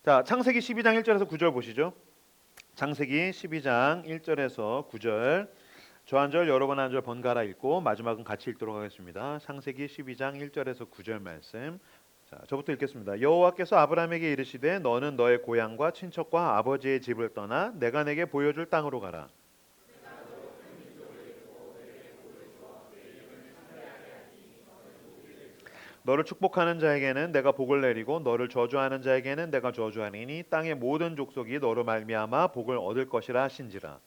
자, 창세기 12장 1절에서 9절 보시죠. 창세기 12장 1절에서 9절. 저 한 절 여러 번 한 절 번갈아 읽고 마지막은 같이 읽도록 하겠습니다. 창세기 12장 1절에서 9절 말씀. 자, 저부터 읽겠습니다. 여호와께서 아브라함에게 이르시되 너는 너의 고향과 친척과 아버지의 집을 떠나 내가 내게 보여줄 땅으로 가라. 너를 축복하는 자에게는 내가 복을 내리고 너를 저주하는 자에게는 내가 저주하리니 땅의 모든 족속이 너로 말미암아 복을 얻을 것이라 하신지라.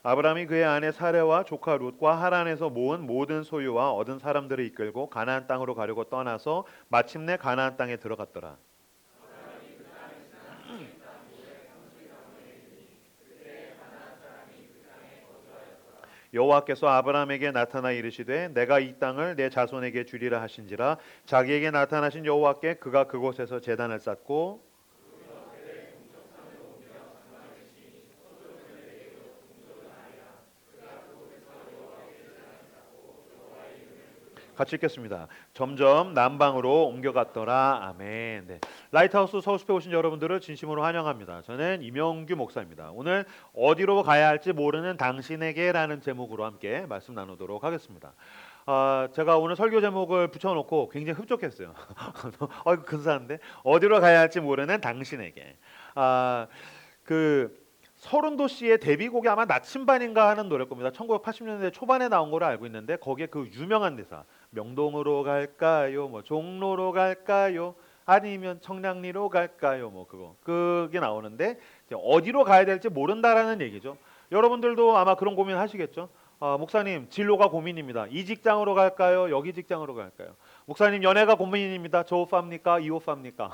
아브라함이 그의 아내 사레와 조카 룻과 하란에서 모은 모든 소유와 얻은 사람들을 이끌고 가나안 땅으로 가려고 떠나서 마침내 가나안 땅에 들어갔더라. 여호와께서 아브라함에게 나타나 이르시되 내가 이 땅을 내 자손에게 주리라 하신지라. 자기에게 나타나신 여호와께 그가 그곳에서 제단을 쌓고 같이 읽겠습니다. 점점 남방으로 옮겨갔더라. 아멘. 네. 라이트하우스 서울숲에 오신 여러분들을 진심으로 환영합니다. 저는 임영규 목사입니다. 오늘 어디로 가야 할지 모르는 당신에게라는 제목으로 함께 말씀 나누도록 하겠습니다. 제가 오늘 설교 제목을 붙여놓고 굉장히 흡족했어요. 근사한데 어디로 가야 할지 모르는 당신에게. 서른도 씨의 데뷔곡이 아마 나침반인가 하는 노래일 겁니다. 1980년대 초반에 나온 걸로 알고 있는데 거기에 그 유명한 대사 명동으로 갈까요? 뭐 종로로 갈까요? 아니면 청량리로 갈까요? 뭐 그게 나오는데 이제 어디로 가야 될지 모른다라는 얘기죠. 여러분들도 아마 그런 고민 하시겠죠? 목사님 진로가 고민입니다. 이 직장으로 갈까요? 여기 직장으로 갈까요? 목사님 연애가 고민입니다. 저 옷 삽니까? 이 옷 삽니까?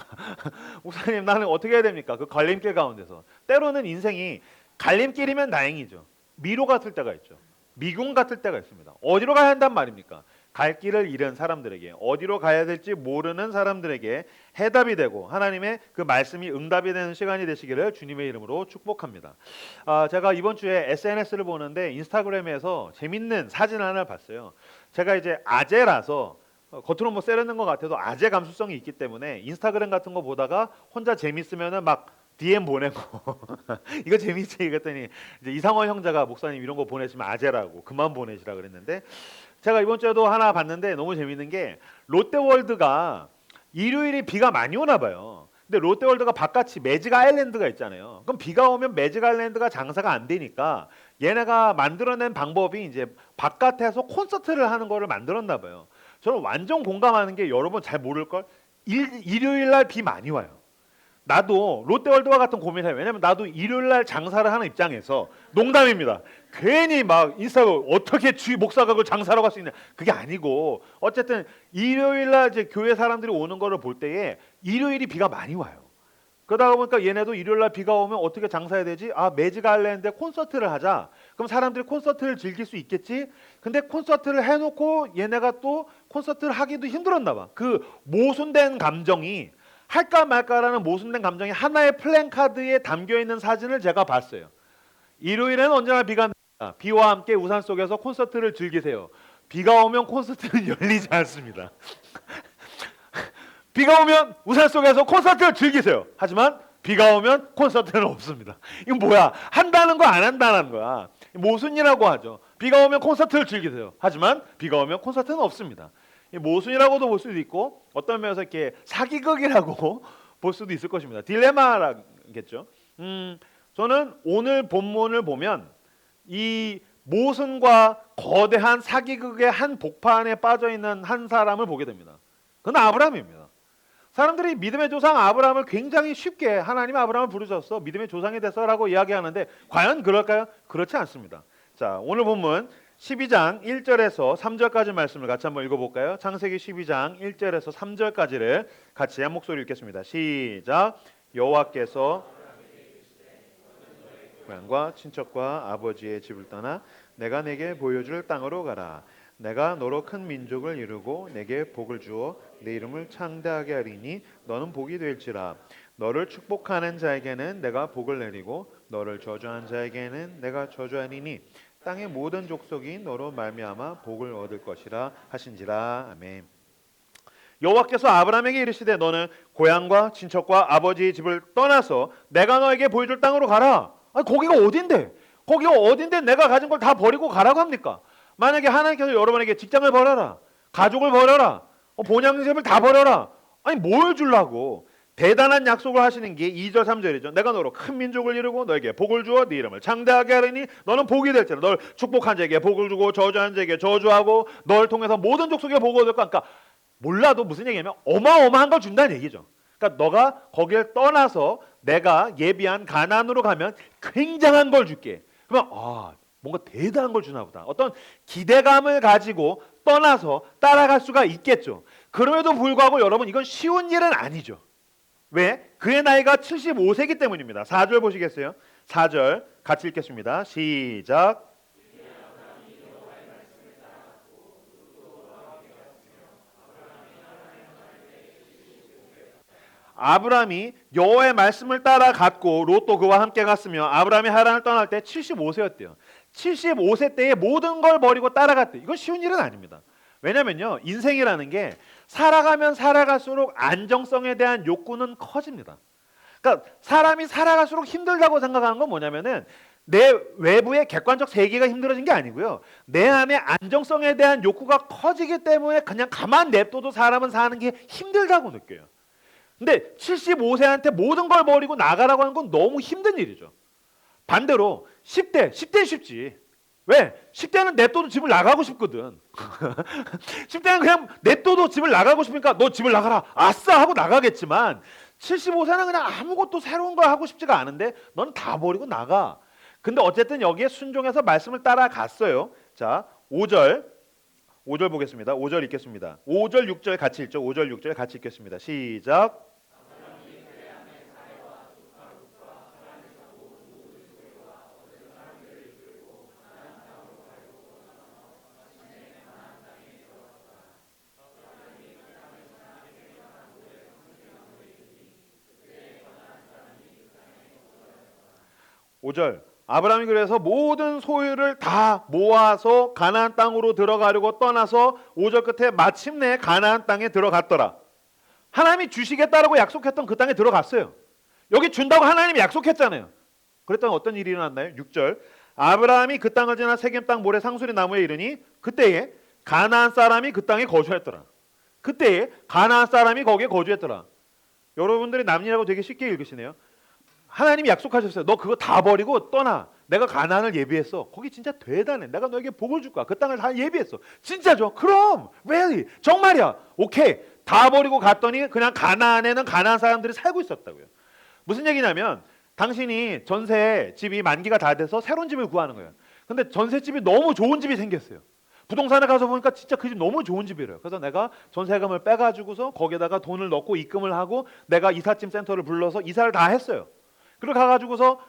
목사님 나는 어떻게 해야 됩니까? 그 갈림길 가운데서 때로는 인생이 갈림길이면 다행이죠. 미로 같을 때가 있죠. 미궁 같을 때가 있습니다. 어디로 가야 한단 말입니까? 갈 길을 잃은 사람들에게, 어디로 가야 될지 모르는 사람들에게 해답이 되고 하나님의 그 말씀이 응답이 되는 시간이 되시기를 주님의 이름으로 축복합니다. 제가 이번 주에 SNS를 보는데 인스타그램에서 재밌는 사진 하나를 봤어요. 제가 이제 아재라서 겉으로 뭐 세련된 것 같아도 아재 감수성이 있기 때문에 인스타그램 같은 거 보다가 혼자 재밌으면은 막 DM 보내고 이거 재밌지 이랬더니 이제 이상원 형제가 목사님 이런 거 보내시면 아재라고 그만 보내시라 그랬는데 제가 이번 주에도 하나 봤는데 너무 재밌는 게 롯데월드가 일요일에 비가 많이 오나 봐요. 근데 롯데월드가 바깥이 매직 아일랜드가 있잖아요. 그럼 비가 오면 매직 아일랜드가 장사가 안 되니까 얘네가 만들어낸 방법이 이제 바깥에서 콘서트를 하는 거를 만들었나 봐요. 저는 완전 공감하는 게 여러분 잘 모를 걸 일요일 날 비 많이 와요. 나도 롯데월드와 같은 고민을 해요. 왜냐면 나도 일요일날 장사를 하는 입장에서 농담입니다. 괜히 막 인스타가 어떻게 목사가 그 장사로 갈 수 있냐 그게 아니고 어쨌든 일요일날 이제 교회 사람들이 오는 거를 볼 때에 일요일이 비가 많이 와요. 그러다 보니까 얘네도 일요일날 비가 오면 어떻게 장사해야 되지? 매직 아일랜드에 콘서트를 하자. 그럼 사람들이 콘서트를 즐길 수 있겠지? 근데 콘서트를 해놓고 얘네가 또 콘서트를 하기도 힘들었나 봐. 그 모순된 감정이 할까 말까라는 모순된 감정이 하나의 플랜카드에 담겨있는 사진을 제가 봤어요. 일요일에는 언제나 비가 납니다. 비와 함께 우산 속에서 콘서트를 즐기세요. 비가 오면 콘서트는 열리지 않습니다. 비가 오면 우산 속에서 콘서트를 즐기세요. 하지만 비가 오면 콘서트는 없습니다. 이건 뭐야? 한다는 거 안 한다는 거야. 모순이라고 하죠. 비가 오면 콘서트를 즐기세요. 하지만 비가 오면 콘서트는 없습니다. 모순이라고도 볼 수도 있고 어떤 면에서 이렇게 사기극이라고 볼 수도 있을 것입니다. 딜레마겠죠. 저는 오늘 본문을 보면 이 모순과 거대한 사기극의 한 복판에 빠져 있는 한 사람을 보게 됩니다. 그건 아브라함입니다. 사람들이 믿음의 조상 아브라함을 굉장히 쉽게 하나님 아브라함을 부르셨어 믿음의 조상이 됐어라고 이야기하는데 과연 그럴까요? 그렇지 않습니다. 자, 오늘 본문 12장 1절에서 3절까지 말씀을 같이 한번 읽어볼까요? 창세기 12장 1절에서 3절까지를 같이 한 목소리 읽겠습니다. 시작. 여호와께서 고향과 친척과 아버지의 집을 떠나 내가 내게 보여줄 땅으로 가라. 내가 너로 큰 민족을 이루고 내게 복을 주어 내 이름을 창대하게 하리니 너는 복이 될지라. 너를 축복하는 자에게는 내가 복을 내리고 너를 저주하는 자에게는 내가 저주하리니 땅의 모든 족속이 너로 말미암아 복을 얻을 것이라 하신지라. 아멘. 여호와께서 아브라함에게 이르시되 너는 고향과 친척과 아버지의 집을 떠나서 내가 너에게 보여줄 땅으로 가라. 아니, 거기가 어딘데? 거기가 어딘데 내가 가진 걸 다 버리고 가라고 합니까? 만약에 하나님께서 여러분에게 직장을 버려라, 가족을 버려라, 본향집을 다 버려라. 아니, 뭘 주려고? 대단한 약속을 하시는 게 2절 3절이죠. 내가 너로 큰 민족을 이루고 너에게 복을 주어 네 이름을 창대하게 하리니 너는 복이 될지라. 널 축복한 자에게 복을 주고 저주한 자에게 저주하고 널 통해서 모든 족속에 복을 얻을 거야. 그러니까 몰라도 무슨 얘기냐면 어마어마한 걸 준다는 얘기죠. 그러니까 너가 거기를 떠나서 내가 예비한 가나안으로 가면 굉장한 걸 줄게. 그러면 뭔가 대단한 걸 주나 보다. 어떤 기대감을 가지고 떠나서 따라갈 수가 있겠죠. 그럼에도 불구하고 여러분, 이건 쉬운 일은 아니죠. 왜? 그의 나이가 75세이기 때문입니다. 4절 보시겠어요? 4절 같이 읽겠습니다. 시작. 아브라함이 여호와의 말씀을 따라갔고 롯도 그와 함께 갔으며 아브라함이 하란을 떠날 때 75세였대요. 75세 때에 모든 걸 버리고 따라갔대. 이건 쉬운 일은 아닙니다. 왜냐면요, 인생이라는 게 살아가면 살아갈수록 안정성에 대한 욕구는 커집니다. 그러니까 사람이 살아갈수록 힘들다고 생각하는 건 뭐냐면은 내 외부의 객관적 세계가 힘들어진 게 아니고요, 내 안에 안정성에 대한 욕구가 커지기 때문에 그냥 가만 냅둬도 사람은 사는 게 힘들다고 느껴요. 근데 75세한테 모든 걸 버리고 나가라고 하는 건 너무 힘든 일이죠. 반대로 10대는 쉽지. 왜? 10대는 냅둬도 집을 나가고 싶거든. 10대는 그냥 냅둬도 집을 나가고 싶으니까 너 집을 나가라, 아싸 하고 나가겠지만 75세는 그냥 아무것도 새로운 걸 하고 싶지가 않은데 넌 다 버리고 나가. 근데 어쨌든 여기에 순종해서 말씀을 따라갔어요. 자, 5절 보겠습니다. 5절 읽겠습니다. 5절 6절 같이 읽죠. 5절 6절 같이 읽겠습니다. 시작. 오 절 아브라함이 그래서 모든 소유를 다 모아서 가나안 땅으로 들어가려고 떠나서 5절 끝에 마침내 가나안 땅에 들어갔더라. 하나님이 주시겠다라고 약속했던 그 땅에 들어갔어요. 여기 준다고 하나님이 약속했잖아요. 그랬더니 어떤 일이 일어났나요? 6절 아브라함이 그 땅을 지나 세겜 땅 모래 상수리 나무에 이르니 그때에 가나안 사람이 그 땅에 거주했더라. 그때에 가나안 사람이 거기에 거주했더라. 여러분들이 남일하고 되게 쉽게 읽으시네요. 하나님이 약속하셨어요. 너 그거 다 버리고 떠나. 내가 가나안을 예비했어. 거기 진짜 대단해. 내가 너에게 복을 줄 거야. 그 땅을 다 예비했어. 진짜죠? 그럼 really? 정말이야. 오케이. 다 버리고 갔더니 그냥 가나안에는 가나안 사람들이 살고 있었다고요. 무슨 얘기냐면 당신이 전세 집이 만기가 다 돼서 새로운 집을 구하는 거예요. 근데 전세집이 너무 좋은 집이 생겼어요. 부동산에 가서 보니까 진짜 그 집 너무 좋은 집이래요. 그래서 내가 전세금을 빼가지고서 거기에다가 돈을 넣고 입금을 하고 내가 이삿짐 센터를 불러서 이사를 다 했어요. 그리고 가가지고서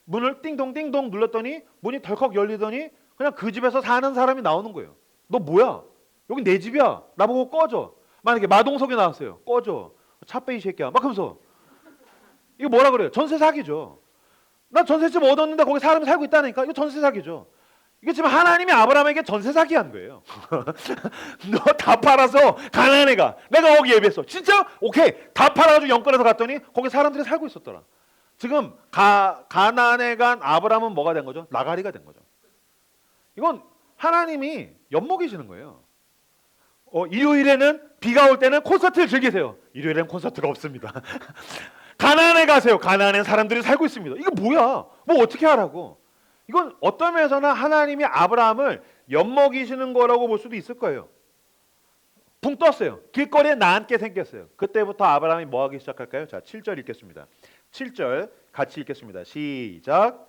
문을 띵동띵동 눌렀더니 문이 덜컥 열리더니 그냥 그 집에서 사는 사람이 나오는 거예요. 너 뭐야? 여기 내 집이야. 나보고 꺼져. 만약에 마동석이 나왔어요. 꺼져. 차 빼 이 새끼야. 막 하면서. 이거 뭐라 그래요? 전세 사기죠. 나 전세집 얻었는데 거기 사람이 살고 있다니까. 이거 전세 사기죠. 이게 지금 하나님이 아브라함에게 전세 사기 한 거예요. 너 다 팔아서 가나안에 가. 내가 거기 예비했어. 진짜? 오케이. 다 팔아가지고 영끌어서 갔더니 거기 사람들이 살고 있었더라. 지금 가나안에 간 아브라함은 뭐가 된 거죠? 나가리가 된 거죠. 이건 하나님이 엿먹이시는 거예요. 일요일에는 비가 올 때는 콘서트를 즐기세요. 일요일에는 콘서트가 없습니다. 가나안에 가세요. 가나안에 사람들이 살고 있습니다. 이거 뭐야? 뭐 어떻게 하라고? 이건 어떤 면에서는 하나님이 아브라함을 엿먹이시는 거라고 볼 수도 있을 거예요. 붕 떴어요. 길거리에 나앉게 생겼어요. 그때부터 아브라함이 뭐 하기 시작할까요? 자, 7절 읽겠습니다. 7절 같이 읽겠습니다. 시작.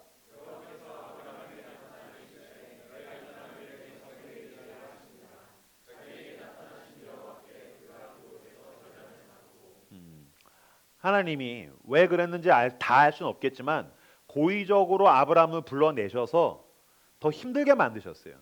하나님이 왜 그랬는지 다 알 수는 없겠지만 고의적으로 아브라함을 불러내셔서 더 힘들게 만드셨어요.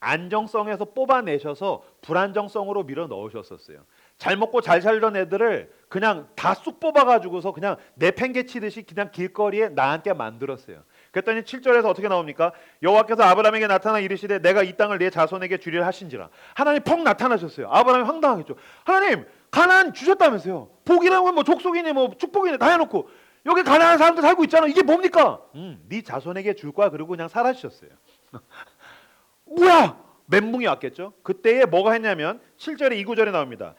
안정성에서 뽑아내셔서 불안정성으로 밀어 넣으셨었어요. 잘 먹고 잘 살던 애들을 그냥 다 쑥 뽑아가지고서 그냥 내팽개치듯이 그냥 길거리에 나앉게 만들었어요. 그랬더니 7절에서 어떻게 나옵니까? 여호와께서 아브라함에게 나타나 이르시되 내가 이 땅을 네 자손에게 주리라 하신지라. 하나님 퍽 나타나셨어요. 아브라함이 황당하겠죠. 하나님 가나안 주셨다면서요. 복이라고 뭐 족속이니 뭐 축복이니 다 해놓고 여기 가나안 사람들 살고 있잖아. 이게 뭡니까? 네 자손에게 줄 거야. 그리고 그냥 사라지셨어요. 뭐야? 멘붕이 왔겠죠. 그때에 뭐가 했냐면 7절에 이 구절에 나옵니다.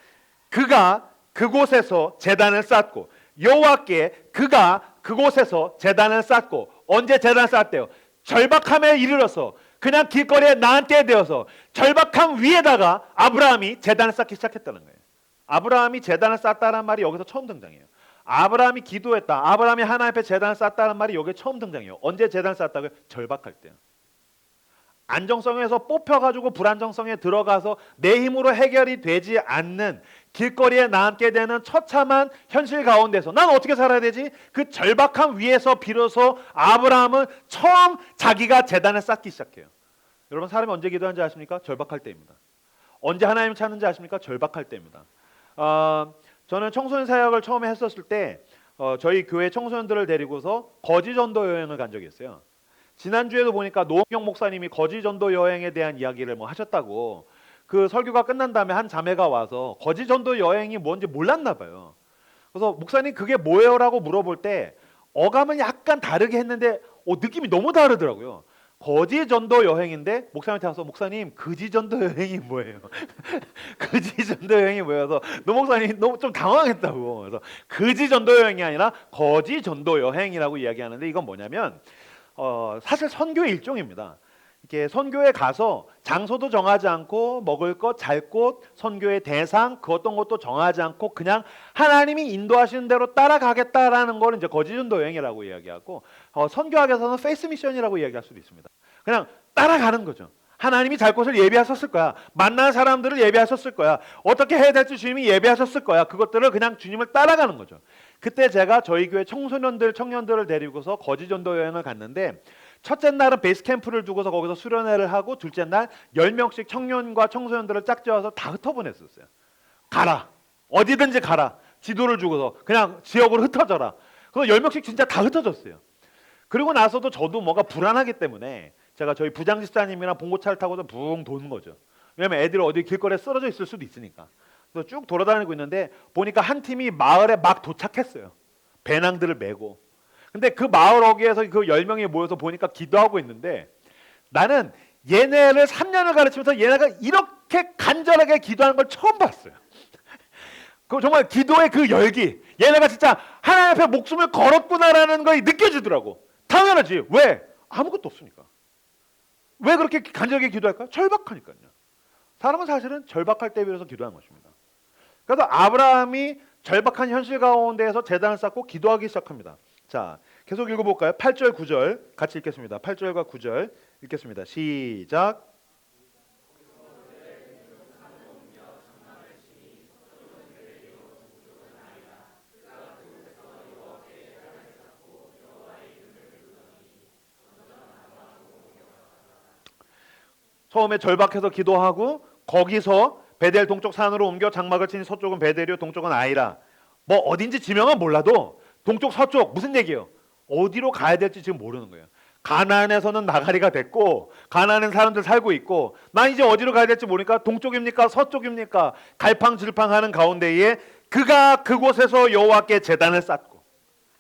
그가 그곳에서 제단을 쌓고 여호와께 그가 그곳에서 제단을 쌓고 언제 제단을 쌓았대요? 절박함에 이르러서 그냥 길거리에 나앉게 되어서 절박함 위에다가 아브라함이 제단을 쌓기 시작했다는 거예요. 아브라함이 제단을 쌓았다는 말이 여기서 처음 등장해요. 아브라함이 기도했다. 아브라함이 하나님 앞에 제단을 쌓았다는 말이 여기에 처음 등장해요. 언제 제단을 쌓았다고요? 절박할 때요. 안정성에서 뽑혀가지고 불안정성에 들어가서 내 힘으로 해결이 되지 않는 길거리에 나앉게 되는 처참한 현실 가운데서 난 어떻게 살아야 되지? 그 절박함 위에서 비로소 아브라함은 처음 자기가 제단을 쌓기 시작해요. 여러분 사람이 언제 기도하는지 아십니까? 절박할 때입니다. 언제 하나님을 찾는지 아십니까? 절박할 때입니다. 저는 청소년 사역을 처음에 했었을 때 저희 교회 청소년들을 데리고서 거지 전도 여행을 간 적이 있어요. 지난주에도 보니까 노홍경 목사님이 거지 전도 여행에 대한 이야기를 뭐 하셨다고 그 설교가 끝난 다음에 한 자매가 와서 거지 전도 여행이 뭔지 몰랐나 봐요. 그래서 목사님 그게 뭐예요라고 물어볼 때 어감을 약간 다르게 했는데 느낌이 너무 다르더라고요. 거지 전도 여행인데 목사님한테 와서 목사님 거지 전도 여행이 뭐예요? 거지 전도 여행이 뭐여서 노 목사님 너무 좀 당황했다고. 그래서 거지 전도 여행이 아니라 거지 전도 여행이라고 이야기하는데 이건 뭐냐면 사실 선교의 일종입니다. 이렇게 선교에 가서 장소도 정하지 않고 먹을 것, 잘 곳, 선교의 대상 그 어떤 것도 정하지 않고 그냥 하나님이 인도하시는 대로 따라가겠다라는 걸 이제 거지전도 여행이라고 이야기하고 선교학에서는 페이스 미션이라고 이야기할 수도 있습니다. 그냥 따라가는 거죠. 하나님이 잘 곳을 예비하셨을 거야. 만날 사람들을 예비하셨을 거야. 어떻게 해야 될지 주님이 예비하셨을 거야. 그것들을 그냥 주님을 따라가는 거죠. 그때 제가 저희 교회 청소년들, 청년들을 데리고서 거지전도 여행을 갔는데 첫째 날은 베이스 캠프를 두고서 거기서 수련회를 하고 둘째 날 10명씩 청년과 청소년들을 짝지어서 다 흩어보냈었어요. 가라. 어디든지 가라. 지도를 주고서 그냥 지역으로 흩어져라. 그래서 10명씩 진짜 다 흩어졌어요. 그리고 나서도 저도 뭔가 불안하기 때문에 제가 저희 부장집사님이랑 봉고차를 타고서 붕 도는 거죠. 왜냐면 애들이 어디 길거리에 쓰러져 있을 수도 있으니까. 그래서 쭉 돌아다니고 있는데 보니까 한 팀이 마을에 막 도착했어요. 배낭들을 메고. 근데 그 마을 어귀에서 그 10명이 모여서 보니까 기도하고 있는데 나는 얘네를 3년을 가르치면서 얘네가 이렇게 간절하게 기도하는 걸 처음 봤어요. 그 정말 기도의 그 열기. 얘네가 진짜 하나님 앞에 목숨을 걸었구나라는 걸 느껴지더라고. 당연하지. 왜? 아무것도 없으니까. 왜 그렇게 간절하게 기도할까요? 절박하니까요. 사람은 사실은 절박할 때 비로소 기도하는 것입니다. 그래서 아브라함이 절박한 현실 가운데에서 제단을 쌓고 기도하기 시작합니다. 자, 계속 읽어볼까요? 8절, 9절 같이 읽겠습니다. 8절과 9절 읽겠습니다. 시작. 처음에 절박해서 기도하고 거기서 베델 동쪽 산으로 옮겨 장막을 치니 서쪽은 베델이요 동쪽은 아이라. 뭐 어딘지 지명은 몰라도 동쪽 서쪽 무슨 얘기예요? 어디로 가야 될지 지금 모르는 거예요. 가나안에서는 나가리가 됐고 가나안에 사람들 살고 있고 난 이제 어디로 가야 될지 모르니까 동쪽입니까 서쪽입니까 갈팡질팡하는 가운데에 그가 그곳에서 여호와께 제단을 쌓고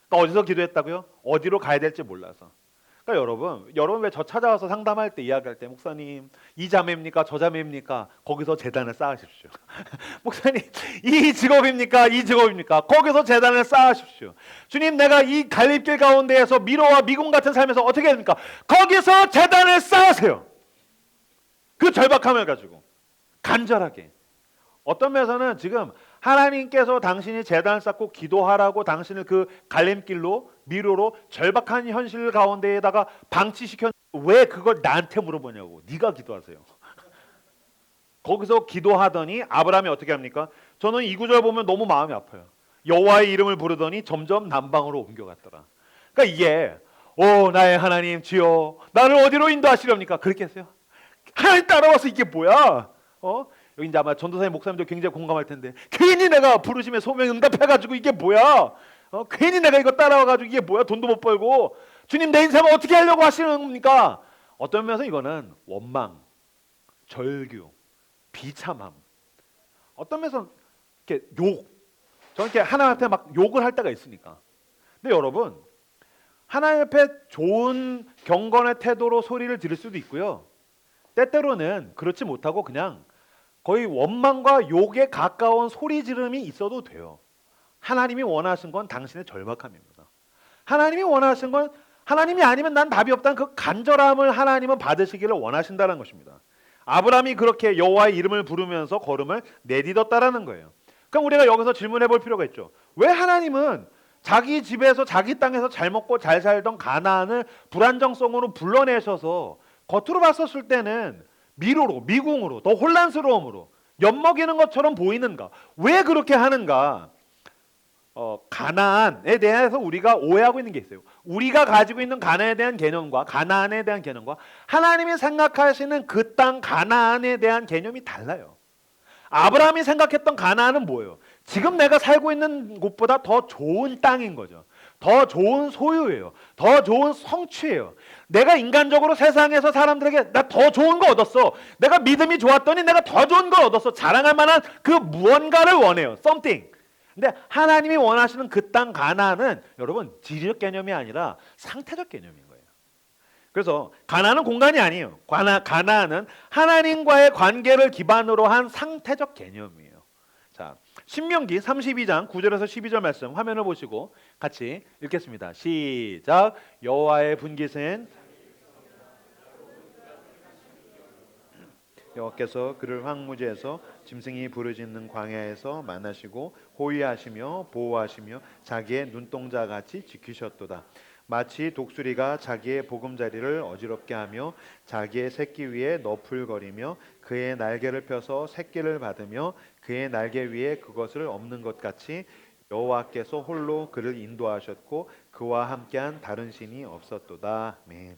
그러니까 어디서 기도했다고요? 어디로 가야 될지 몰라서. 그러니까 여러분 왜 저 찾아와서 상담할 때 이야기할 때 목사님 이 자매입니까 저 자매입니까 거기서 제단을 쌓으십시오. 목사님 이 직업입니까 이 직업입니까 거기서 제단을 쌓으십시오. 주님 내가 이 갈림길 가운데에서 미로와 미궁 같은 삶에서 어떻게 해야 됩니까? 거기서 제단을 쌓으세요. 그 절박함을 가지고 간절하게. 어떤 면에서는 지금 하나님께서 당신이 제단을 쌓고 기도하라고 당신을 그 갈림길로 미로로 절박한 현실 가운데에다가 방치시켰는데 왜 그걸 나한테 물어보냐고. 네가 기도하세요. 거기서 기도하더니 아브라함이 어떻게 합니까? 저는 이 구절 보면 너무 마음이 아파요. 여호와의 이름을 부르더니 점점 남방으로 옮겨갔더라. 그러니까 이게 나의 하나님 주여 나를 어디로 인도하시렵니까? 그렇게 했어요. 하나님 따라와서 이게 뭐야? 여기 이제 아마 전도사님 목사님도 굉장히 공감할 텐데 괜히 내가 부르심에 소명에 응답해가지고 이게 뭐야? 괜히 내가 이거 따라와가지고 이게 뭐야? 돈도 못 벌고 주님 내 인생을 어떻게 하려고 하시는 겁니까? 어떤 면에서 이거는 원망, 절규, 비참함. 어떤 면에서 이렇게 욕. 저는 이렇게 하나님한테 막 욕을 할 때가 있으니까. 근데 여러분, 하나님 앞에 좋은 경건의 태도로 소리를 지를 수도 있고요. 때때로는 그렇지 못하고 그냥 거의 원망과 욕에 가까운 소리 지름이 있어도 돼요. 하나님이 원하신 건 당신의 절박함입니다. 하나님이 원하신 건 하나님이 아니면 난 답이 없다는 그 간절함을 하나님은 받으시기를 원하신다는 것입니다. 아브라함이 그렇게 여호와의 이름을 부르면서 걸음을 내딛었다라는 거예요. 그럼 우리가 여기서 질문해 볼 필요가 있죠. 왜 하나님은 자기 집에서 자기 땅에서 잘 먹고 잘 살던 가나안을 불안정성으로 불러내셔서 겉으로 봤었을 때는 미로로, 미궁으로, 더 혼란스러움으로 엿먹이는 것처럼 보이는가? 왜 그렇게 하는가? 가나안에 대해서 우리가 오해하고 있는 게 있어요. 우리가 가지고 있는 가나안에 대한 개념과 가나안에 대한 개념과 하나님이 생각하시는 그 땅 가나안에 대한 개념이 달라요. 아브라함이 생각했던 가나안은 뭐예요? 지금 내가 살고 있는 곳보다 더 좋은 땅인 거죠. 더 좋은 소유예요. 더 좋은 성취예요. 내가 인간적으로 세상에서 사람들에게 나 더 좋은 거 얻었어. 내가 믿음이 좋았더니 내가 더 좋은 걸 얻었어. 자랑할 만한 그 무언가를 원해요. something. 근데 하나님이 원하시는 그 땅 가나안은 여러분 지리적 개념이 아니라 상태적 개념인 거예요. 그래서 가나안은 공간이 아니에요. 가나안은 하나님과의 관계를 기반으로 한 상태적 개념이에요. 자, 신명기 32장 9절에서 12절 말씀 화면을 보시고 같이 읽겠습니다. 시작. 여호와의 분깃은 여호와께서 그를 황무지에서 짐승이 부르짖는 광야에서 만나시고 호위하시며 보호하시며 자기의 눈동자같이 지키셨도다. 마치 독수리가 자기의 보금자리를 어지럽게 하며 자기의 새끼 위에 너풀거리며 그의 날개를 펴서 새끼를 받으며 그의 날개 위에 그것을 엎는 것 같이 여호와께서 홀로 그를 인도하셨고 그와 함께한 다른 신이 없었도다. 아멘.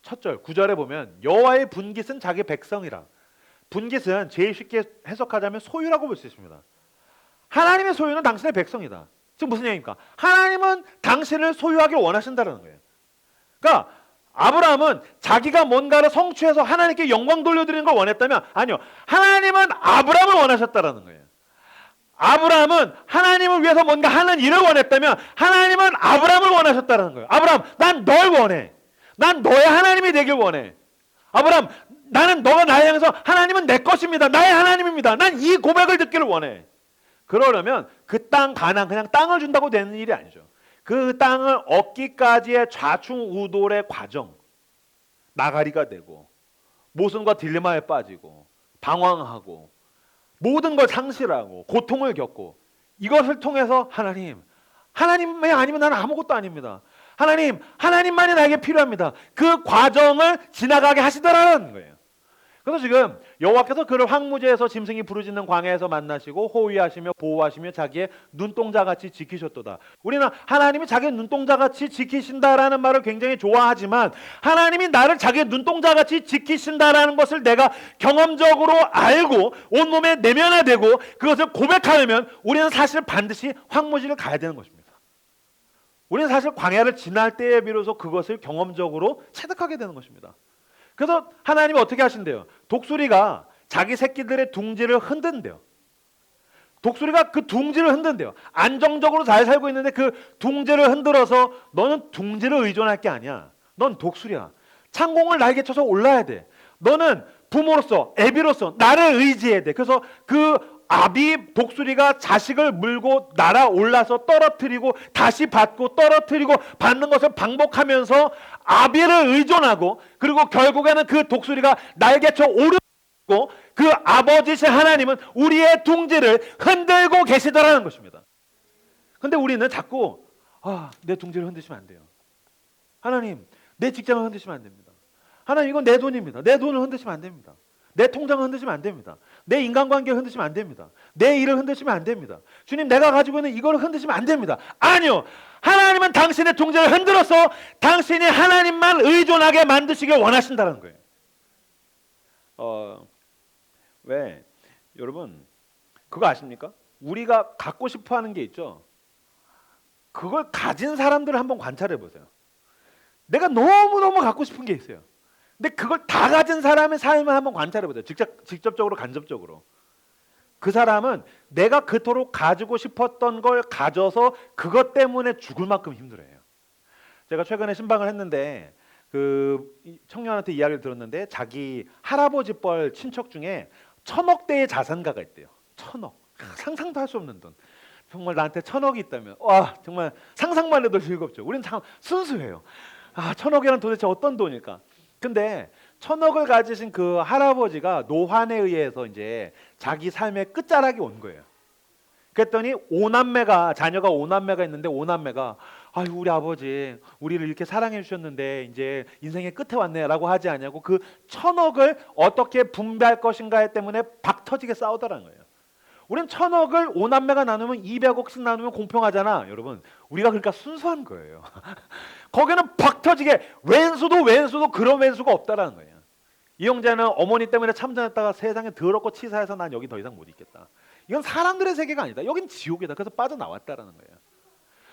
첫 절 9절에 보면 여호와의 분깃은 자기 백성이라. 분깃은 제일 쉽게 해석하자면 소유라고 볼 수 있습니다. 하나님의 소유는 당신의 백성이다. 지금 무슨 얘기입니까? 하나님은 당신을 소유하길 원하신다는 거예요. 그러니까 아브라함은 자기가 뭔가를 성취해서 하나님께 영광 돌려드리는 걸 원했다면 아니요. 하나님은 아브라함을 원하셨다는 거예요. 아브라함은 하나님을 위해서 뭔가 하는 일을 원했다면 하나님은 아브라함을 원하셨다는 거예요. 아브라함, 난 널 원해. 난 너의 하나님이 되길 원해. 아브라함, 나는 너가 나를 향해서 하나님은 내 것입니다. 나의 하나님입니다. 난 이 고백을 듣기를 원해. 그러려면 그 땅 가나안 그냥 땅을 준다고 되는 일이 아니죠. 그 땅을 얻기까지의 좌충우돌의 과정, 나가리가 되고 모순과 딜레마에 빠지고 방황하고 모든 걸 상실하고 고통을 겪고 이것을 통해서 하나님이 아니면 나는 아무것도 아닙니다. 하나님만이 나에게 필요합니다. 그 과정을 지나가게 하시더라는 거예요. 그래서 지금 여호와께서 그를 황무지에서 짐승이 부르짖는 광야에서 만나시고 호위하시며 보호하시며 자기의 눈동자같이 지키셨도다. 우리는 하나님이 자기의 눈동자같이 지키신다라는 말을 굉장히 좋아하지만 하나님이 나를 자기의 눈동자같이 지키신다라는 것을 내가 경험적으로 알고 온몸에 내면화되고 그것을 고백하려면 우리는 사실 반드시 황무지를 가야 되는 것입니다. 우리는 사실 광야를 지날 때에 비로소 그것을 경험적으로 체득하게 되는 것입니다. 그래서 하나님이 어떻게 하신대요? 독수리가 자기 새끼들의 둥지를 흔든대요. 독수리가 그 둥지를 흔든대요. 안정적으로 잘 살고 있는데 그 둥지를 흔들어서 너는 둥지를 의존할 게 아니야. 넌 독수리야. 창공을 날개 쳐서 올라야 돼. 너는 부모로서 애비로서 나를 의지해야 돼. 그래서 그 아비 독수리가 자식을 물고 날아올라서 떨어뜨리고 다시 받고 떨어뜨리고 받는 것을 반복하면서 아비를 의존하고 그리고 결국에는 그 독수리가 날개쳐 오르고 그 아버지신 하나님은 우리의 둥지를 흔들고 계시더라는 것입니다. 근데 우리는 자꾸 내 둥지를 흔드시면 안 돼요. 하나님, 내 직장을 흔드시면 안 됩니다. 하나님, 이건 내 돈입니다. 내 돈을 흔드시면 안 됩니다. 내 통장을 흔드시면 안 됩니다. 내 인간관계를 흔드시면 안 됩니다. 내 일을 흔드시면 안 됩니다. 주님, 내가 가지고 있는 이걸 흔드시면 안 됩니다. 아니요. 하나님은 당신의 둥지를 흔들어서 당신이 하나님만 의존하게 만드시길 원하신다는 거예요. 왜? 여러분, 그거 아십니까? 우리가 갖고 싶어 하는 게 있죠. 그걸 가진 사람들을 한번 관찰해 보세요. 내가 너무너무 갖고 싶은 게 있어요. 근데 그걸 다 가진 사람의 삶을 한번 관찰해 보세요. 직접적으로 간접적으로. 그 사람은 내가 그토록 가지고 싶었던 걸 가져서 그것 때문에 죽을 만큼 힘들어해요. 제가 최근에 신방을 했는데 그 청년한테 이야기를 들었는데 자기 할아버지 뻘 친척 중에 1,000억대의 자산가가 있대요. 1,000억. 상상도 할 수 없는 돈. 정말 나한테 1,000억이 있다면 와 정말 상상만 해도 즐겁죠. 우리는 참 순수해요. 1,000억이란 도대체 어떤 돈일까? 근데 1,000억을 가지신 그 할아버지가 노환에 의해서 이제 자기 삶의 끝자락이 온 거예요. 그랬더니 자녀가 5남매가 있는데 5남매가 아유 우리 아버지 우리를 이렇게 사랑해 주셨는데 이제 인생의 끝에 왔네라고 하지 않냐고 그 1,000억을 어떻게 분배할 것인가에 때문에 박터지게 싸우더라는 거예요. 우린 1,000억을 5남매가 나누면 200억씩 나누면 공평하잖아. 여러분 우리가 그러니까 순수한 거예요. 거기는 박터지게 왼수도 그런 왼수가 없다라는 거예요. 이 형제는 어머니 때문에 참전했다가 세상에 더럽고 치사해서 난 여기 더 이상 못 있겠다. 이건 사람들의 세계가 아니다. 여긴 지옥이다. 그래서 빠져나왔다라는 거예요.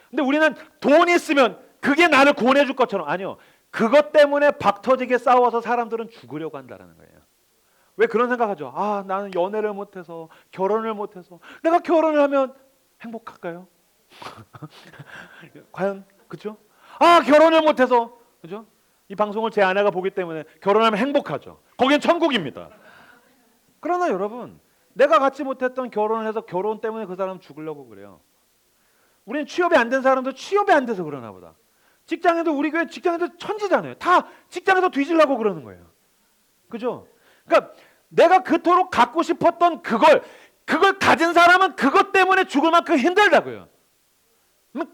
근데 우리는 돈이 있으면 그게 나를 구원해 줄 것처럼 아니요. 그것 때문에 박터지게 싸워서 사람들은 죽으려고 한다라는 거예요. 왜 그런 생각하죠? 나는 연애를 못해서 결혼을 못해서 내가 결혼을 하면 행복할까요? 과연 그렇죠? 결혼을 못해서 그죠? 이 방송을 제 아내가 보기 때문에 결혼하면 행복하죠. 거긴 천국입니다. 그러나 여러분 내가 갖지 못했던 결혼을 해서 결혼 때문에 그 사람 죽으려고 그래요. 우리는 취업이 안 된 사람도 취업이 안 돼서 그러나 보다. 직장에도 우리 교회 직장에도 천지잖아요. 다 직장에서 뒤지려고 그러는 거예요. 그죠? 그러니까 내가 그토록 갖고 싶었던 그걸 가진 사람은 그것 때문에 죽을 만큼 힘들다고요.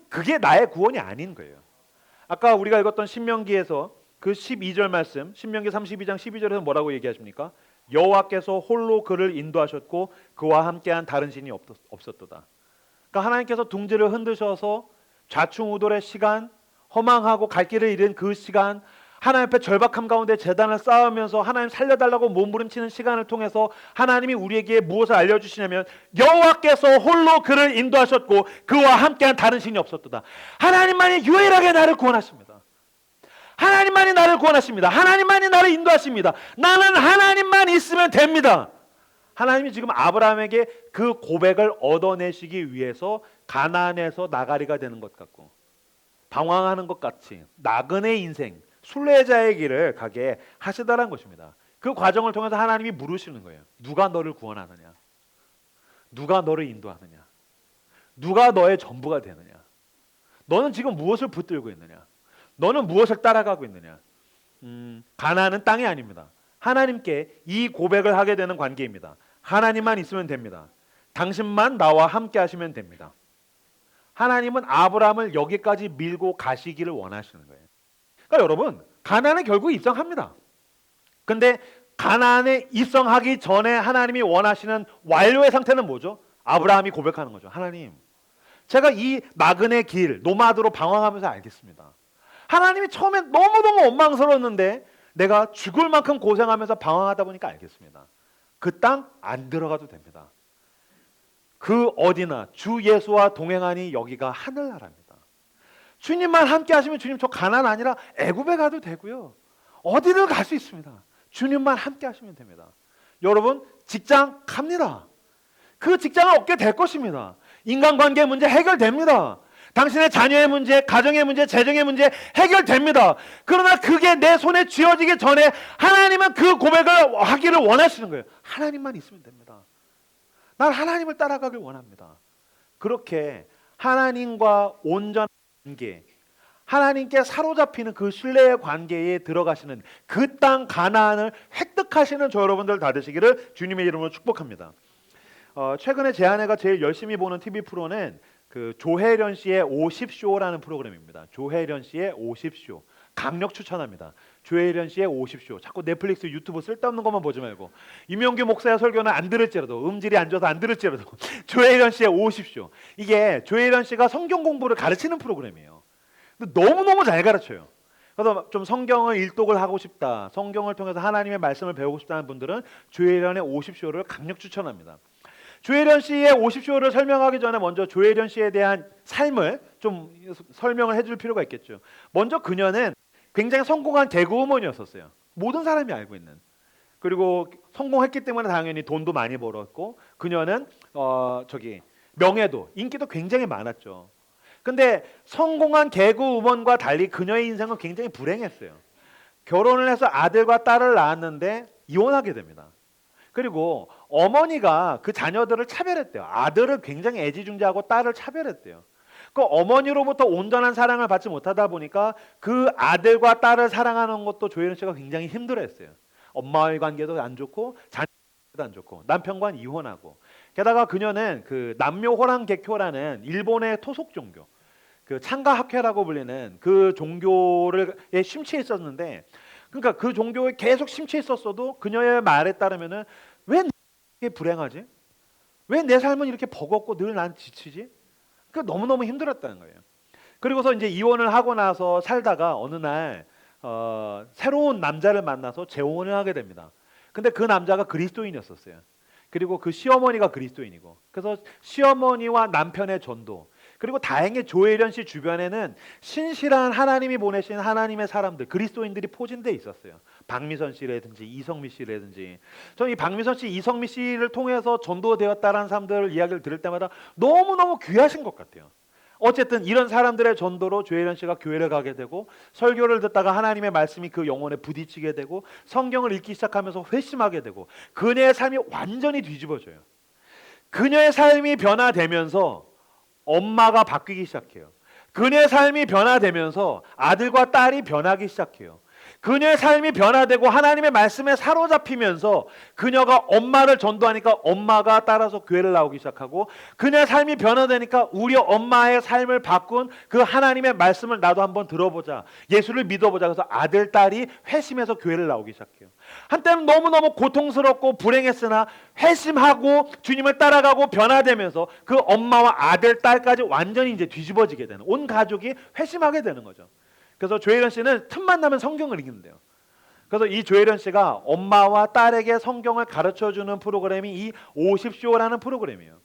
그게 나의 구원이 아닌 거예요. 아까 우리가 읽었던 신명기에서 그 12절 말씀, 신명기 32장 12절에서 뭐라고 얘기하십니까? 여호와께서 홀로 그를 인도하셨고 그와 함께한 다른 신이 없었도다. 그러니까 하나님께서 둥지를 흔드셔서 좌충우돌의 시간, 허망하고 갈 길을 잃은 그 시간, 하나님 앞에 절박함 가운데 제단을 쌓으면서 하나님 살려달라고 몸부림치는 시간을 통해서 하나님이 우리에게 무엇을 알려주시냐면 여호와께서 홀로 그를 인도하셨고 그와 함께한 다른 신이 없었도다. 하나님만이 유일하게 나를 구원하십니다. 하나님만이 나를 구원하십니다. 하나님만이 나를 인도하십니다. 나는 하나님만 있으면 됩니다. 하나님이 지금 아브라함에게 그 고백을 얻어내시기 위해서 가나안에서 나가리가 되는 것 같고 방황하는 것 같이 나그네 인생 순례자의 길을 가게 하시다라는 것입니다. 그 과정을 통해서 하나님이 물으시는 거예요. 누가 너를 구원하느냐? 누가 너를 인도하느냐? 누가 너의 전부가 되느냐? 너는 지금 무엇을 붙들고 있느냐? 너는 무엇을 따라가고 있느냐? 가나안은 땅이 아닙니다. 하나님께 이 고백을 하게 되는 관계입니다. 하나님만 있으면 됩니다. 당신만 나와 함께 하시면 됩니다. 하나님은 아브라함을 여기까지 밀고 가시기를 원하시는 거예요. 그러니까 여러분 가나안에 결국 입성합니다. 근데 가나안에 입성하기 전에 하나님이 원하시는 완료의 상태는 뭐죠? 아브라함이 고백하는 거죠. 하나님, 제가 이 나그네 길 노마드로 방황하면서 알겠습니다. 하나님이 처음에 너무너무 원망스러웠는데 내가 죽을 만큼 고생하면서 방황하다 보니까 알겠습니다. 그 땅 안 들어가도 됩니다. 그 어디나 주 예수와 동행하니 여기가 하늘나라입니다. 주님만 함께 하시면 주님 저 가나안 아니라 애굽에 가도 되고요. 어디를 갈 수 있습니다. 주님만 함께 하시면 됩니다. 여러분 직장 갑니다. 그 직장을 얻게 될 것입니다. 인간관계 문제 해결됩니다. 당신의 자녀의 문제, 가정의 문제, 재정의 문제 해결됩니다. 그러나 그게 내 손에 쥐어지기 전에 하나님은 그 고백을 하기를 원하시는 거예요. 하나님만 있으면 됩니다. 난 하나님을 따라가길 원합니다. 그렇게 하나님과 온전한 관계, 하나님께 사로잡히는 그 신뢰의 관계에 들어가시는 그 땅 가나안을 획득하시는 저 여러분들 다 되시기를 주님의 이름으로 축복합니다. 최근에 제 아내가 제일 열심히 보는 TV 프로는 그 조혜련 씨의 50쇼라는 프로그램입니다. 조혜련 씨의 50쇼. 강력 추천합니다. 조혜련 씨의 50쇼. 자꾸 넷플릭스 유튜브 쓸데없는 것만 보지 말고 임용규 목사의 설교는 안 들을지라도 음질이 안 좋아서 안 들을지라도 조혜련 씨의 50쇼. 이게 조혜련 씨가 성경 공부를 가르치는 프로그램이에요. 근데 너무너무 잘 가르쳐요. 그래서 좀 성경을 일독을 하고 싶다, 성경을 통해서 하나님의 말씀을 배우고 싶다는 분들은 조혜련의 50쇼를 강력 추천합니다. 조혜련 씨의 50쇼를 설명하기 전에 먼저 조혜련 씨에 대한 삶을 좀 설명을 해줄 필요가 있겠죠. 먼저 그녀는 굉장히 성공한 개그우먼이었었어요. 모든 사람이 알고 있는. 그리고 성공했기 때문에 당연히 돈도 많이 벌었고 그녀는 명예도 인기도 굉장히 많았죠. 근데 성공한 개그우먼과 달리 그녀의 인생은 굉장히 불행했어요. 결혼을 해서 아들과 딸을 낳았는데 이혼하게 됩니다. 그리고 어머니가 그 자녀들을 차별했대요. 아들을 굉장히 애지중지하고 딸을 차별했대요. 그 어머니로부터 온전한 사랑을 받지 못하다 보니까 그 아들과 딸을 사랑하는 것도 조혜련 씨가 굉장히 힘들어했어요. 엄마와의 관계도 안 좋고 자녀도 안 좋고 남편과는 이혼하고 게다가 그녀는 그 남묘호랑개교라는 일본의 토속 종교 그 창가학회라고 불리는 그 종교에 심취해 있었는데 그러니까 그 종교에 계속 심취해 있었어도 그녀의 말에 따르면은 왜 이렇게 불행하지? 왜 내 삶은 이렇게 버겁고 늘 난 지치지? 그 너무너무 힘들었다는 거예요. 그리고서 이제 이혼을 하고 나서 살다가 어느 날 새로운 남자를 만나서 재혼을 하게 됩니다. 근데 그 남자가 그리스도인이었었어요. 그리고 그 시어머니가 그리스도인이고 그래서 시어머니와 남편의 전도 그리고 다행히 조혜련 씨 주변에는 신실한 하나님이 보내신 하나님의 사람들 그리스도인들이 포진돼 있었어요. 박미선 씨라든지 이성미 씨라든지 저는 이 박미선 씨, 이성미 씨를 통해서 전도되었다라는 사람들 이야기를 들을 때마다 너무너무 귀하신 것 같아요. 어쨌든 이런 사람들의 전도로 조혜련 씨가 교회를 가게 되고 설교를 듣다가 하나님의 말씀이 그 영혼에 부딪히게 되고 성경을 읽기 시작하면서 회심하게 되고 그녀의 삶이 완전히 뒤집어져요. 그녀의 삶이 변화되면서 엄마가 바뀌기 시작해요. 그녀의 삶이 변화되면서 아들과 딸이 변하기 시작해요. 그녀의 삶이 변화되고 하나님의 말씀에 사로잡히면서 그녀가 엄마를 전도하니까 엄마가 따라서 교회를 나오기 시작하고 그녀의 삶이 변화되니까 우리 엄마의 삶을 바꾼 그 하나님의 말씀을 나도 한번 들어보자. 예수를 믿어보자. 그래서 아들, 딸이 회심해서 교회를 나오기 시작해요. 한때는 너무너무 고통스럽고 불행했으나 회심하고 주님을 따라가고 변화되면서 그 엄마와 아들, 딸까지 완전히 이제 뒤집어지게 되는 온 가족이 회심하게 되는 거죠. 그래서 조혜련 씨는 틈만 나면 성경을 읽는데요. 그래서 이 조혜련 씨가 엄마와 딸에게 성경을 가르쳐주는 프로그램이 이 50쇼라는 프로그램이에요.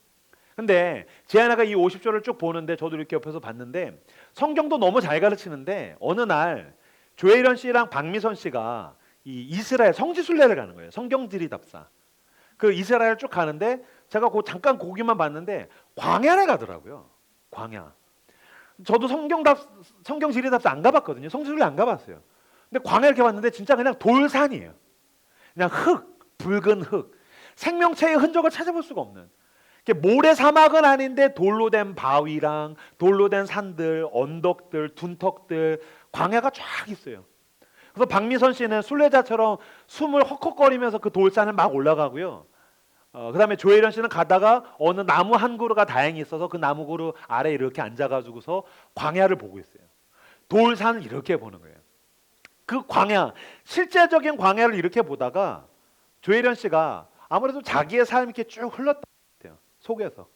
근데 제 아내가 이 50쇼를 쭉 보는데 저도 이렇게 옆에서 봤는데 성경도 너무 잘 가르치는데 어느 날 조혜련 씨랑 박미선 씨가 이 이스라엘 성지순례를 가는 거예요. 성경지리답사. 그 이스라엘 쭉 가는데 제가 잠깐 고기만 봤는데 광야를 가더라고요. 광야. 저도 성경 지리답사 안 가봤거든요. 성지순례 안 가봤어요. 근데 광야 이렇게 봤는데 진짜 그냥 돌산이에요. 그냥 흙, 붉은 흙. 생명체의 흔적을 찾아볼 수가 없는. 모래 사막은 아닌데 돌로 된 바위랑 돌로 된 산들, 언덕들, 둔턱들, 광야가 쫙 있어요. 그래서 박미선 씨는 순례자처럼 숨을 헉헉거리면서 그 돌산을 막 올라가고요. 그 다음에 조혜련 씨는 가다가 어느 나무 한 그루가 다행히 있어서 그 나무 그루 아래에 이렇게 앉아가지고서 광야를 보고 있어요. 돌산을 이렇게 보는 거예요. 그 광야, 실제적인 광야를 이렇게 보다가 조혜련 씨가 아무래도 자기의 삶이 이렇게 쭉 흘렀던 것 같아요. 속에서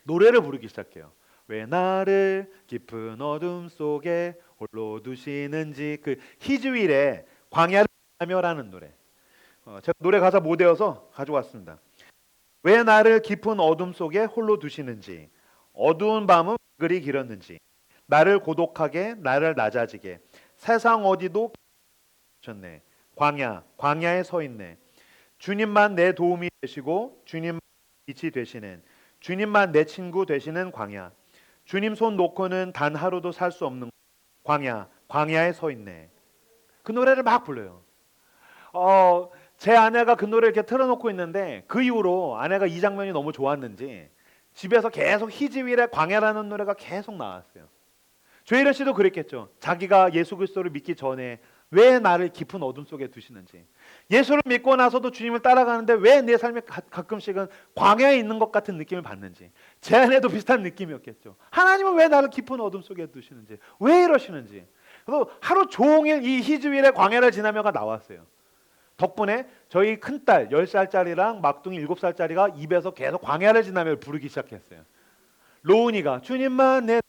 노래를 부르기 시작해요. 왜 나를 깊은 어둠 속에 홀로 두시는지 그 히즈윌의 광야를 하며라는 노래. 제가 노래 가사 못 외워서 가져왔습니다. 왜 나를 깊은 어둠 속에 홀로 두시는지 어두운 밤은 그리 길었는지 나를 고독하게 나를 낮아지게 세상 어디도 셨네. 광야에 서 있네. 주님만 내 도움이 되시고 주님만 빛이 되시는 주님만 내 친구 되시는 광야. 주님 손 놓고는 단 하루도 살 수 없는 광야에 서 있네. 그 노래를 막 불러요. 제 아내가 그 노래를 이렇게 틀어놓고 있는데 그 이후로 아내가 이 장면이 너무 좋았는지 집에서 계속 히즈윌의 광야라는 노래가 계속 나왔어요. 조혜련 씨도 그랬겠죠. 자기가 예수 그리스도를 믿기 전에 왜 나를 깊은 어둠 속에 두시는지, 예수를 믿고 나서도 주님을 따라가는데 왜 내 삶에 가끔씩은 광야에 있는 것 같은 느낌을 받는지, 제 안에도 비슷한 느낌이었겠죠. 하나님은 왜 나를 깊은 어둠 속에 두시는지, 왜 이러시는지. 그래서 하루 종일 이 히즈윌의 광야를 지나며가 나왔어요. 덕분에 저희 큰딸 10살짜리랑 막둥이 7살짜리가 입에서 계속 광야를 지나며 부르기 시작했어요. 로운이가 주님만 내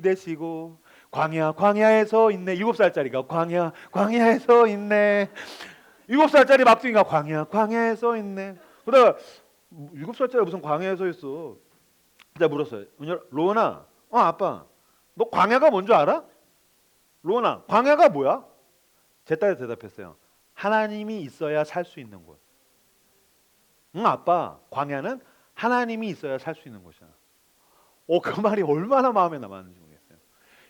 되시고 광야에 서 있네. 7살짜리가 광야에 서 있네. 7살짜리 막둥이가 광야에 서 있네. 그러다가 7살짜리 무슨 광야에 서 있어. 제가 물었어요. 로운아, 아빠, 너 광야가 뭔 줄 알아? 로나, 광야가 뭐야? 제 딸이 대답했어요. 하나님이 있어야 살 수 있는 곳. 응, 아빠, 광야는 하나님이 있어야 살 수 있는 곳이야. 그 말이 얼마나 마음에 남았는지 모르겠어요.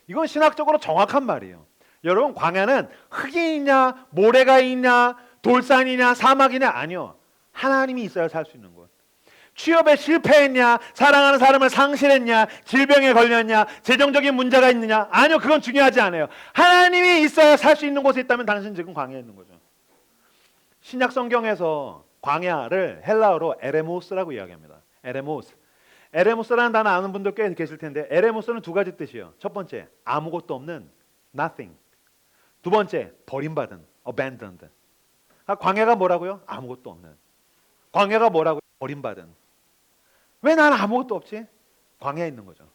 이건 신학적으로 정확한 말이에요. 여러분, 광야는 흙이 있냐, 모래가 있냐, 돌산이냐, 사막이냐, 아니요. 하나님이 있어야 살 수 있는 곳. 취업에 실패했냐, 사랑하는 사람을 상실했냐, 질병에 걸렸냐, 재정적인 문제가 있느냐, 아니요. 그건 중요하지 않아요. 하나님이 있어야 살 수 있는 곳에 있다면 당신 지금 광야에 있는 거죠. 신약 성경에서 광야를 헬라어로 에레모스라고 이야기합니다. 에레모스. 에레모스라는 단어 아는 분들 꽤 계실 텐데, 에레모스는 두 가지 뜻이에요. 첫 번째, 아무것도 없는 nothing. 두 번째, 버림받은 abandoned. 광야가 뭐라고요? 아무것도 없는. 광야가 뭐라고요? 버림받은. 왜 나는 아무것도 없지? 광야에 있는 거죠.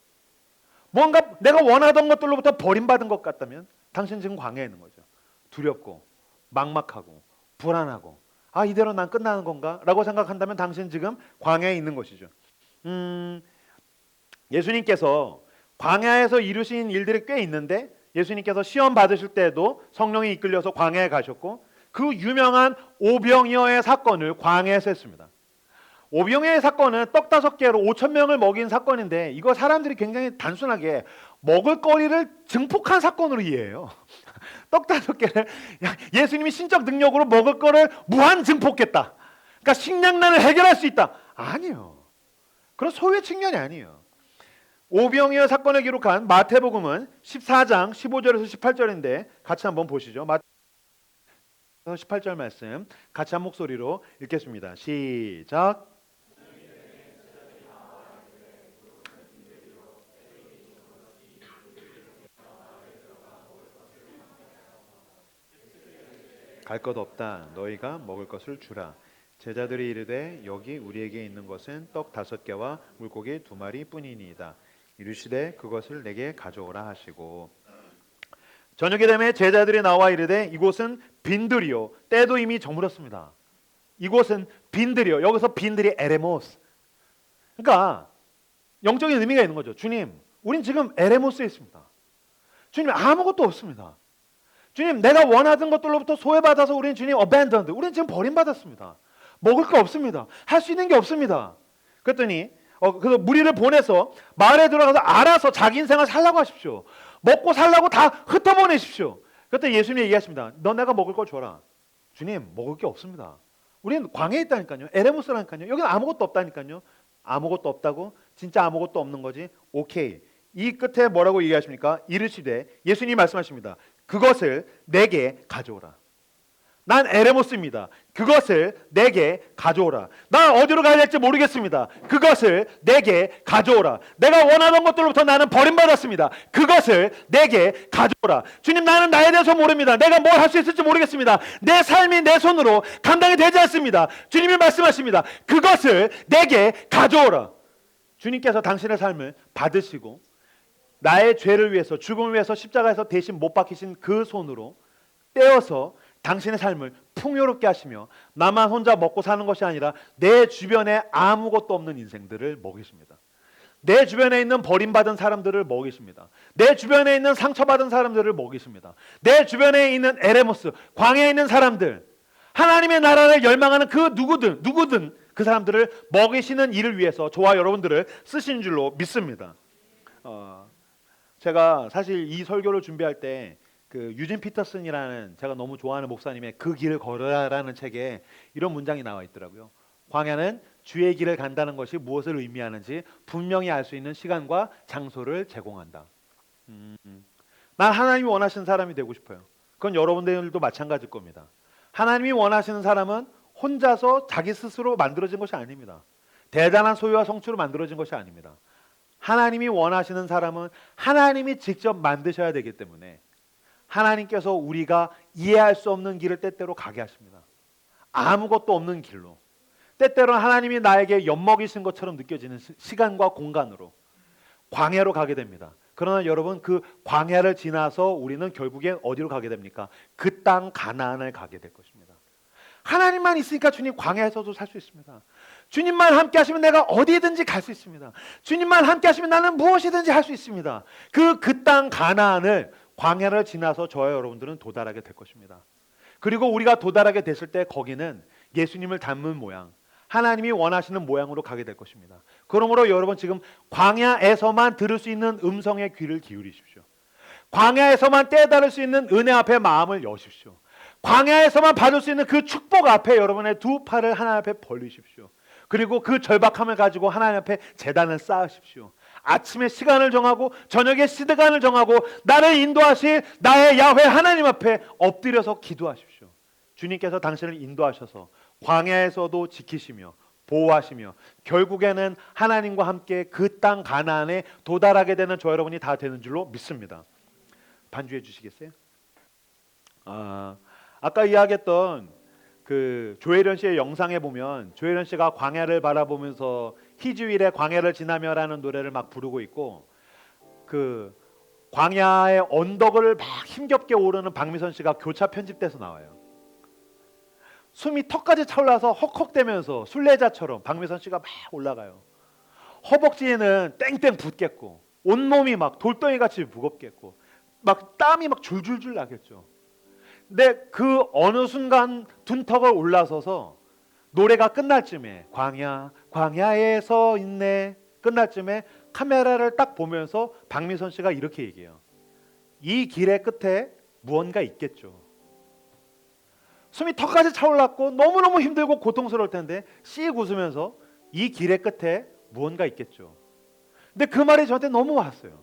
뭔가 내가 원하던 것들로부터 버림받은 것 같다면 당신 지금 광야에 있는 거죠. 두렵고 막막하고 불안하고, 이대로 난 끝나는 건가? 라고 생각한다면 당신 지금 광야에 있는 것이죠. 예수님께서 광야에서 이루신 일들이 꽤 있는데, 예수님께서 시험 받으실 때도 성령이 이끌려서 광야에 가셨고, 그 유명한 오병이어의 사건을 광야에서 했습니다. 오병이어의 사건은 떡 5개로 5,000명을 먹인 사건인데, 이거 사람들이 굉장히 단순하게 먹을거리를 증폭한 사건으로 이해해요. 떡 5개를 예수님이 신적 능력으로 먹을 거를 무한 증폭했다. 그러니까 식량난을 해결할 수 있다. 아니요. 그런 소유의 측면이 아니에요. 오병이어 사건을 기록한 마태복음은 14장 15절에서 18절인데 같이 한번 보시죠. 마태복음 18절 말씀 같이 한 목소리로 읽겠습니다. 시작. 갈 것 없다. 너희가 먹을 것을 주라. 제자들이 이르되 여기 우리에게 있는 것은 떡 5개와 물고기 2마리 뿐이니이다. 이르시되 그것을 내게 가져오라 하시고, 저녁이 되매 제자들이 나와 이르되 이곳은 빈들이요, 때도 이미 저물었습니다. 이곳은 빈들이요. 여기서 빈들이 에레모스. 그러니까 영적인 의미가 있는 거죠. 주님, 우린 지금 에레모스에 있습니다. 주님, 아무것도 없습니다. 주님, 내가 원하던 것들로부터 소외받아서 우린 주님 abandoned. 우린 지금 버림받았습니다. 먹을 거 없습니다. 할 수 있는 게 없습니다. 그랬더니 그래서 무리를 보내서 마을에 들어가서 알아서 자기 인생을 살라고 하십시오. 먹고 살라고 다 흩어보내십시오. 그때 예수님이 얘기하십니다. 너 내가 먹을 걸 줘라. 주님, 먹을 게 없습니다. 우리는 광야에 있다니까요. 에레모스라니까요. 여기는 아무것도 없다니까요. 아무것도 없다고? 진짜 아무것도 없는 거지? 오케이. 이 끝에 뭐라고 얘기하십니까? 이르시되, 예수님이 말씀하십니다. 그것을 내게 가져오라. 난 에레모스입니다. 그것을 내게 가져오라. 난 어디로 가야 될지 모르겠습니다. 그것을 내게 가져오라. 내가 원하던 것들로부터 나는 버림받았습니다. 그것을 내게 가져오라. 주님, 나는 나에 대해서 모릅니다. 내가 뭘 할 수 있을지 모르겠습니다. 내 삶이 내 손으로 감당이 되지 않습니다. 주님이 말씀하십니다. 그것을 내게 가져오라. 주님께서 당신의 삶을 받으시고 나의 죄를 위해서, 죽음을 위해서 십자가에서 대신 못 박히신 그 손으로 떼어서 당신의 삶을 풍요롭게 하시며 나만 혼자 먹고 사는 것이 아니라 내 주변에 아무것도 없는 인생들을 먹이십니다. 내 주변에 있는 버림받은 사람들을 먹이십니다. 내 주변에 있는 상처받은 사람들을 먹이십니다. 내 주변에 있는 에레모스, 광야에 있는 사람들, 하나님의 나라를 열망하는 그 누구든 그 사람들을 먹이시는 일을 위해서 저와 여러분들을 쓰신 줄로 믿습니다. 제가 사실 이 설교를 준비할 때 그 유진 피터슨이라는 제가 너무 좋아하는 목사님의 그 길을 걸으라라는 책에 이런 문장이 나와 있더라고요. 광야는 주의 길을 간다는 것이 무엇을 의미하는지 분명히 알 수 있는 시간과 장소를 제공한다. 난 하나님이 원하시는 사람이 되고 싶어요. 그건 여러분들도 마찬가지일 겁니다. 하나님이 원하시는 사람은 혼자서 자기 스스로 만들어진 것이 아닙니다. 대단한 소유와 성취로 만들어진 것이 아닙니다. 하나님이 원하시는 사람은 하나님이 직접 만드셔야 되기 때문에 하나님께서 우리가 이해할 수 없는 길을 때때로 가게 하십니다. 아무것도 없는 길로, 때때로는 하나님이 나에게 엿먹이신 것처럼 느껴지는 시간과 공간으로, 광야로 가게 됩니다. 그러나 여러분, 그 광야를 지나서 우리는 결국엔 어디로 가게 됩니까? 그 땅 가나안을 가게 될 것입니다. 하나님만 있으니까 주님, 광야에서도 살 수 있습니다. 주님만 함께 하시면 내가 어디든지 갈 수 있습니다. 주님만 함께 하시면 나는 무엇이든지 할 수 있습니다. 그 땅 가나안을 광야를 지나서 저와 여러분들은 도달하게 될 것입니다. 그리고 우리가 도달하게 됐을 때 거기는 예수님을 닮은 모양, 하나님이 원하시는 모양으로 가게 될 것입니다. 그러므로 여러분 지금 광야에서만 들을 수 있는 음성의 귀를 기울이십시오. 광야에서만 깨달을 수 있는 은혜 앞에 마음을 여십시오. 광야에서만 받을 수 있는 그 축복 앞에 여러분의 두 팔을 하나님 앞에 벌리십시오. 그리고 그 절박함을 가지고 하나님 앞에 제단을 쌓으십시오. 아침에 시간을 정하고 저녁에 시간을 정하고 나를 인도하실 나의 야훼 하나님 앞에 엎드려서 기도하십시오. 주님께서 당신을 인도하셔서 광야에서도 지키시며 보호하시며 결국에는 하나님과 함께 그 땅 가나안에 도달하게 되는 저 여러분이 다 되는 줄로 믿습니다. 반주해 주시겠어요? 아까 이야기했던 그 조혜련 씨의 영상에 보면 조혜련 씨가 광야를 바라보면서 희주일에 광야를 지나며라는 노래를 막 부르고 있고, 그 광야의 언덕을 막 힘겹게 오르는 박미선 씨가 교차 편집돼서 나와요. 숨이 턱까지 차올라서 헉헉대면서 순례자처럼 박미선 씨가 막 올라가요. 허벅지에는 땡땡 붓겠고 온몸이 막 돌덩이같이 무겁겠고 막 땀이 막 줄줄줄 나겠죠. 근데 그 어느 순간 둔턱을 올라서서 노래가 끝날 쯤에 광야에 서 있네 끝날 쯤에 카메라를 딱 보면서 박미선 씨가 이렇게 얘기해요. 이 길의 끝에 무언가 있겠죠. 숨이 턱까지 차올랐고 너무너무 힘들고 고통스러울 텐데 씩 웃으면서 이 길의 끝에 무언가 있겠죠. 근데 그 말이 저한테 너무 왔어요.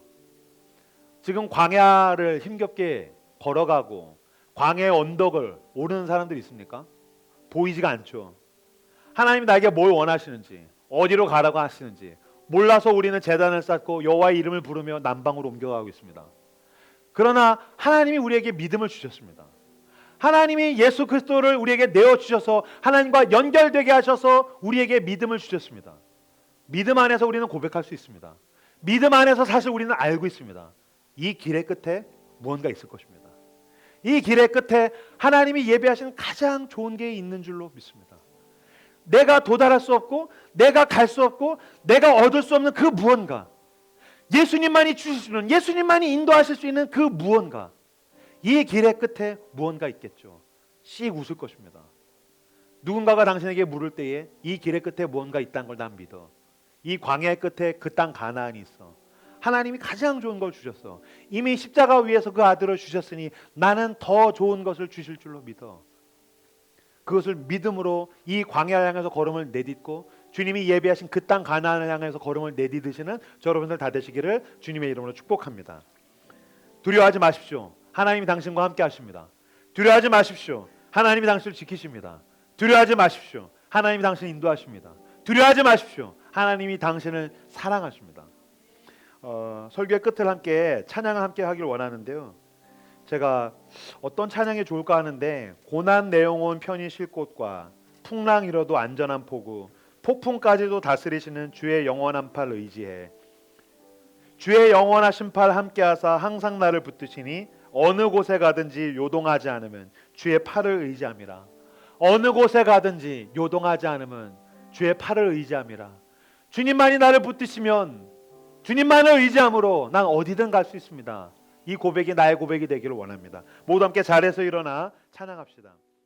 지금 광야를 힘겹게 걸어가고 광야의 언덕을 오르는 사람들이 있습니까? 보이지가 않죠. 하나님이 나에게 뭘 원하시는지, 어디로 가라고 하시는지 몰라서 우리는 제단을 쌓고 여호와의 이름을 부르며 남방으로 옮겨가고 있습니다. 그러나 하나님이 우리에게 믿음을 주셨습니다. 하나님이 예수 그리스도를 우리에게 내어주셔서 하나님과 연결되게 하셔서 우리에게 믿음을 주셨습니다. 믿음 안에서 우리는 고백할 수 있습니다. 믿음 안에서 사실 우리는 알고 있습니다. 이 길의 끝에 무언가 있을 것입니다. 이 길의 끝에 하나님이 예비하신 가장 좋은 게 있는 줄로 믿습니다. 내가 도달할 수 없고 내가 갈 수 없고 내가 얻을 수 없는 그 무언가, 예수님만이 주실 수 있는, 예수님만이 인도하실 수 있는 그 무언가, 이 길의 끝에 무언가 있겠죠. 씩 웃을 것입니다. 누군가가 당신에게 물을 때에 이 길의 끝에 무언가 있다는 걸 난 믿어. 이 광야의 끝에 그 땅 가나안이 있어. 하나님이 가장 좋은 걸 주셨어. 이미 십자가 위에서 그 아들을 주셨으니 나는 더 좋은 것을 주실 줄로 믿어. 그것을 믿음으로 이 광야를 향해서 걸음을 내딛고 주님이 예비하신 그 땅 가나안을 향해서 걸음을 내딛으시는 저 여러분들 다 되시기를 주님의 이름으로 축복합니다. 두려워하지 마십시오. 하나님이 당신과 함께 하십니다. 두려워하지 마십시오. 하나님이 당신을 지키십니다. 두려워하지 마십시오. 하나님이 당신을 인도하십니다. 두려워하지 마십시오. 하나님이 당신을 사랑하십니다. 설교의 끝을 함께 찬양을 함께 하길 원하는데요. 제가 어떤 찬양이 좋을까 하는데, 고난 내용은 편히 쉴 곳과 풍랑 일어도 안전한 포구, 폭풍까지도 다스리시는 주의 영원한 팔 의지해. 주의 영원하신 팔 함께하사 항상 나를 붙드시니 어느 곳에 가든지 요동하지 않으면 주의 팔을 의지함이라. 어느 곳에 가든지 요동하지 않으면 주의 팔을 의지함이라. 주님만이 나를 붙드시면, 주님만을 의지함으로 난 어디든 갈 수 있습니다. 이 고백이 나의 고백이 되기를 원합니다. 모두 함께 자리에서 일어나 찬양합시다.